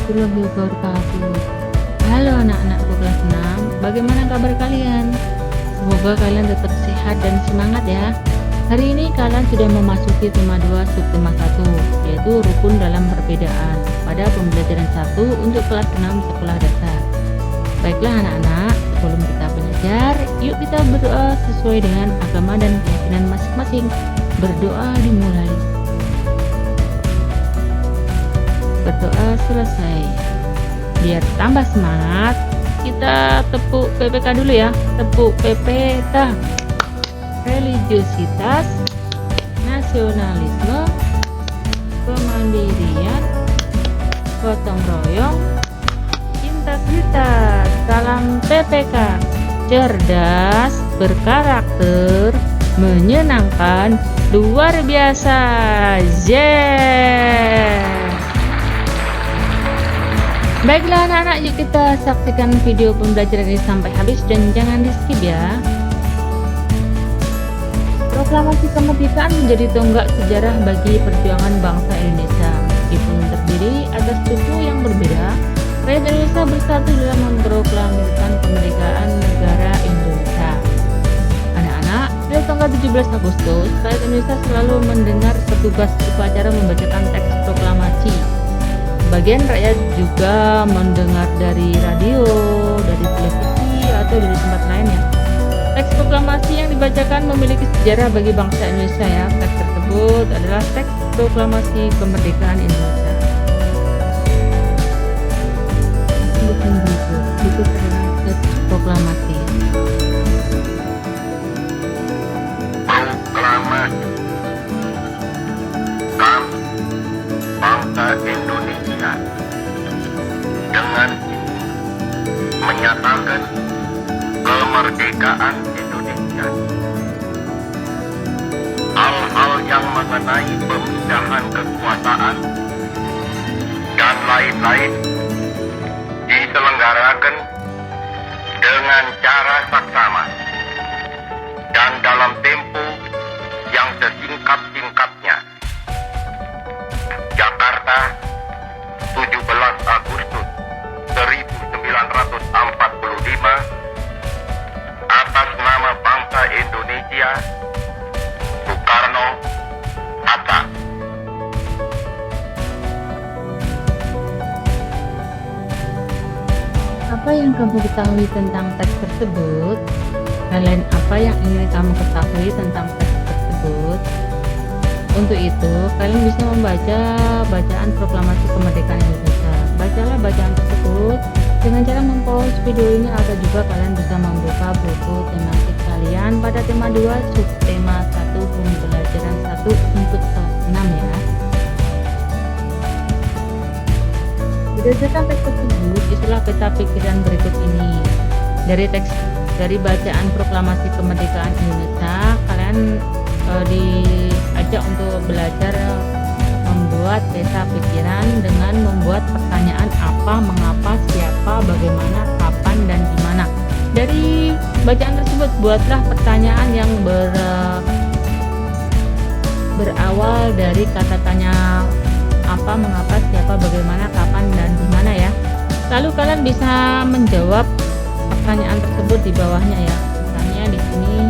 warahmatullahi wabarakatuh. Halo anak-anakku kelas 6, bagaimana kabar kalian? Semoga kalian tetap sehat dan semangat ya. Hari ini kalian sudah memasuki tema 2 subtema 1, yaitu rukun dalam perbedaan pada pembelajaran 1 untuk kelas 6 sekolah dasar. Baiklah anak-anak, sebelum kita belajar, yuk kita berdoa sesuai dengan agama dan keyakinan masing-masing. Berdoa dimulai. Berdoa selesai. Biar tambah semangat, kita tepuk PPK dulu ya. Tepuk PPK. Religiositas, nasionalisme, kemandirian, gotong royong, integritas. Salam PPK. Cerdas, berkarakter, menyenangkan, luar biasa. Yeah. Baiklah anak-anak, yuk kita saksikan video pembelajaran ini sampai habis dan jangan di skip ya. Proklamasi kemerdekaan menjadi tonggak sejarah bagi perjuangan bangsa Indonesia. Meskipun terdiri atas suku yang berbeda, rakyat Indonesia bersatu dalam memproklamirkan kemerdekaan negara Indonesia. Anak-anak, pada tanggal 17 Agustus, rakyat Indonesia selalu mendengar petugas upacara membacakan teks proklamasi. Sebagian rakyat juga mendengar dari radio, dari televisi, atau dari tempat lain ya. Teks proklamasi yang dibacakan memiliki sejarah bagi bangsa Indonesia ya. Teks tersebut adalah teks proklamasi kemerdekaan Indonesia. Itu adalah teks proklamasi. Proklamasi. Kami, bangsa Indonesia, dengan menyatakan kemerdekaan Indonesia. Hal-hal yang mengenai pemindahan kekuasaan dan lain-lain diselenggarakan dengan cara saksama dan dalam tempo yang sesingkat-singkatnya. Jakarta, 17 Agustus 1945, atas nama bangsa Indonesia, Soekarno Hatta. Apa yang kamu ketahui tentang teks tersebut? Dan apa yang ingin kamu ketahui tentang teks tersebut? Untuk itu, kalian bisa membaca bacaan proklamasi kemerdekaan Indonesia. Bacalah bacaan tersebut dengan cara mempause video ini, atau juga kalian bisa membuka buku tematik kalian pada tema 2 subtema 1 pembelajaran 1 untuk kelas 6 ya. Berdasarkan teks tersebut, isulah peta pikiran berikut ini. Dari bacaan proklamasi kemerdekaan Indonesia, kalian diajak untuk belajar membuat peta pikiran dengan membuat pertanyaan apa, mengapa, siapa, bagaimana, kapan, dan di mana. Dari bacaan tersebut, buatlah pertanyaan yang berawal dari kata tanya apa, mengapa, siapa, bagaimana, kapan, dan di mana ya. Lalu kalian bisa menjawab pertanyaan tersebut di bawahnya ya. Misalnya di sini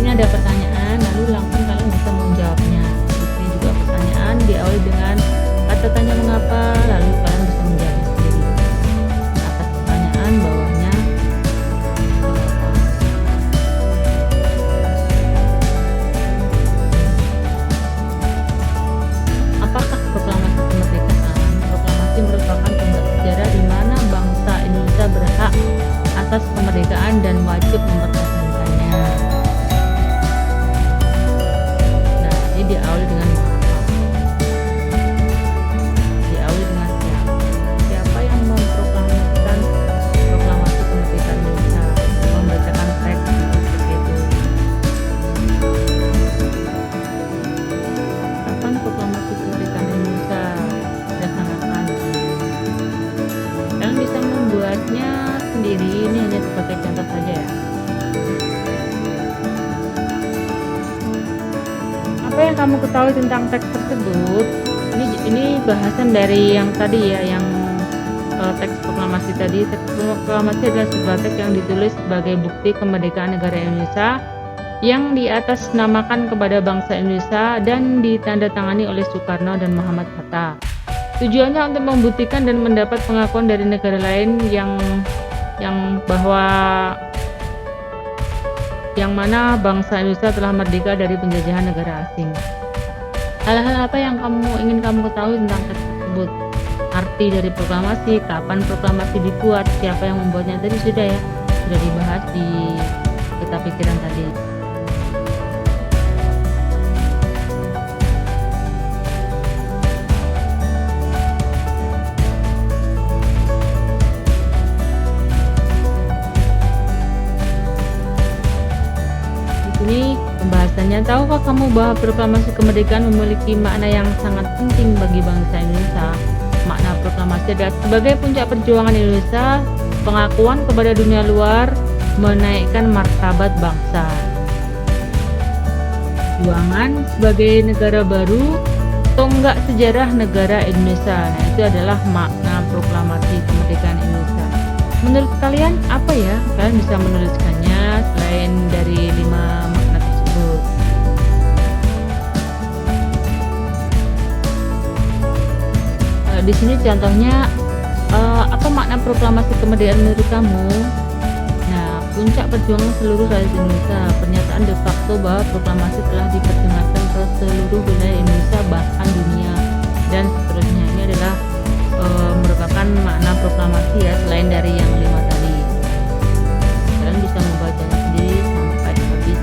ada pertanyaan, lalu langsung kalian bisa menjawabnya. Di sini juga pertanyaan diawali dengan kata tanya mengapa, lalu kalian bisa menjawab sendiri atas pertanyaan bawahnya. Apakah proklamasi kemerdekaan? Proklamasi merupakan tonggak sejarah di mana bangsa Indonesia berhak atas kemerdekaan dan wajib mempertahankannya. Diawali dengan diawali dengan siapa yang memproklamirkan proklamasi kemerdekaan Indonesia, membacakan teks seperti itu. Kapan proklamasi kemerdekaan Indonesia dilaksanakan? Kalian bisa membuatnya sendiri, ini hanya sebagai contoh saja ya. Apa yang kamu ketahui tentang teks tersebut? Ini bahasan dari yang tadi ya, yang teks proklamasi tadi. Teks proklamasi adalah sebuah teks yang ditulis sebagai bukti kemerdekaan negara Indonesia yang diatasnamakan kepada bangsa Indonesia dan ditandatangani oleh Soekarno dan Muhammad Hatta. Tujuannya untuk membuktikan dan mendapat pengakuan dari negara lain yang bahwa yang mana bangsa Indonesia telah merdeka dari penjajahan negara asing. Hal-hal apa yang ingin kamu ketahui tentang teks tersebut? Arti dari proklamasi, kapan proklamasi dibuat, siapa yang membuatnya, tadi sudah dibahas di peta pikiran tadi. Ini pembahasannya. Tahukah kamu bahwa proklamasi kemerdekaan memiliki makna yang sangat penting bagi bangsa Indonesia? Makna proklamasi adalah sebagai puncak perjuangan Indonesia, pengakuan kepada dunia luar, menaikkan martabat bangsa. Perjuangan sebagai negara baru, tonggak sejarah negara Indonesia. Nah, itu adalah makna proklamasi kemerdekaan Indonesia. Menurut kalian apa ya? Kalian bisa menuliskannya selain dari 5 makna tersebut. Di sini contohnya apa makna proklamasi kemerdekaan menurut kamu? Nah, puncak perjuangan seluruh rakyat Indonesia. Pernyataan de facto bahwa proklamasi telah diperdengarkan ke seluruh wilayah Indonesia bahkan dunia dan seterusnya. Ini adalah merupakan makna proklamasi ya, selain dari yang 5 tadi. Kalian bisa membacanya sendiri sampai habis.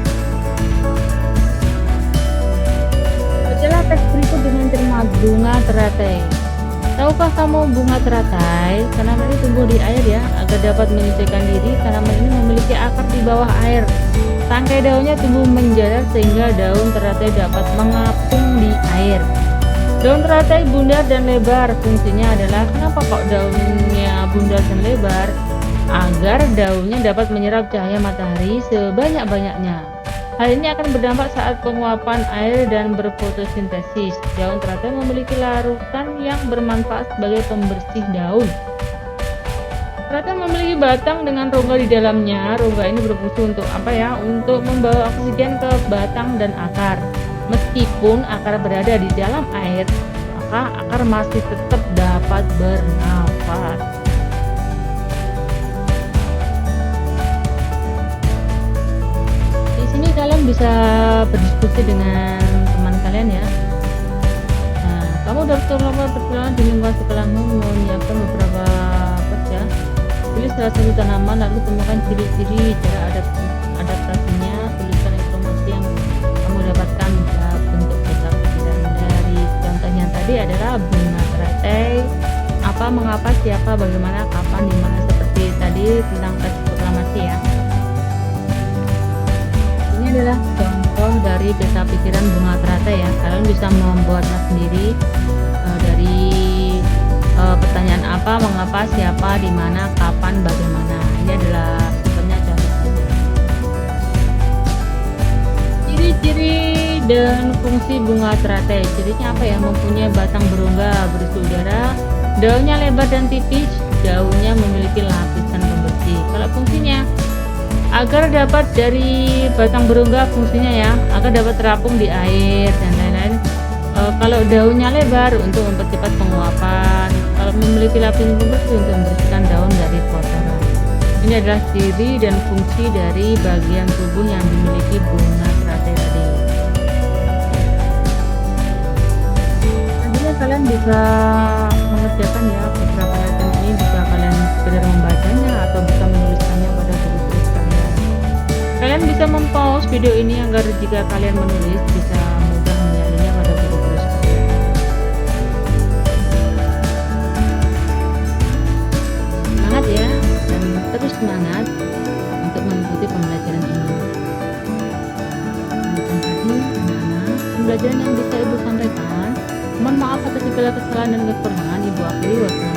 Bacalah teks berikut dengan cermat. Bunga teratai. Tahukah kamu bunga teratai? Tanaman ini tumbuh di air ya, agar dapat menyesuaikan diri. Tanaman ini memiliki akar di bawah air. Tangkai daunnya tumbuh menjalar sehingga daun teratai dapat mengapung di air. Daun teratai bundar dan lebar. Fungsinya adalah, kenapa kok daunnya bundar dan lebar? Agar daunnya dapat menyerap cahaya matahari sebanyak-banyaknya. Hal ini akan berdampak saat penguapan air dan berfotosintesis. Daun teratai memiliki larutan yang bermanfaat sebagai pembersih daun. Teratai memiliki batang dengan rongga di dalamnya. Rongga ini berfungsi untuk apa ya? Untuk membawa oksigen ke batang dan akar. Meskipun akar berada di dalam air, maka akar masih tetap dapat bernafas. Di sini kalian bisa berdiskusi dengan teman kalian ya. Nah, kamu dapat melakukan perjalanan di lingkungan sekolahmu, menyiapkan beberapa ya. Pilih salah satu tanaman lalu temukan ciri-ciri cara adaptasinya. Tuliskan informasi yang kamu dapatkan bentuk peta pikiran. Dari contoh yang tadi adalah bunga teratai, apa, mengapa, siapa, bagaimana, kapan, dimana, seperti tadi tentang teks proklamasi ya. Ini adalah contoh dari peta pikiran bunga teratai ya. Kalian bisa membuatnya sendiri dari pertanyaan apa, mengapa, siapa, di mana, kapan, bagaimana. Ini adalah sebenarnya contoh saja. Ciri-ciri dan fungsi bunga teratai. Cirinya apa ya? Mempunyai batang berongga berisi udara, daunnya lebar dan tipis, daunnya memiliki lapisan pembersih. Kalau fungsinya, agar dapat dari batang berongga, fungsinya ya, agar dapat terapung di air dan lain-lain. Kalau daunnya lebar untuk mempercepat penguapan, kalau memiliki lapisan pembersih untuk membersihkan daun dari kotoran. Ini adalah ciri dan fungsi dari bagian tubuh yang dimiliki bunga teratai tadi. Nantinya kalian bisa mengerjakan ya beberapa latihan ini, bisa kalian sekedar membacanya atau bisa menuliskannya pada buku tulis kalian. Kalian bisa mempause video ini agar jika kalian menulis bisa mudah menyalinnya pada buku tulis kalian. Semangat ya, dan terus semangat untuk mengikuti pembelajaran ini. Demikian tadi anak-anak pembelajaran yang bisa Ibu sampaikan. Mohon maaf atas segala kesalahan dan kekurangan. Ibu akhiri.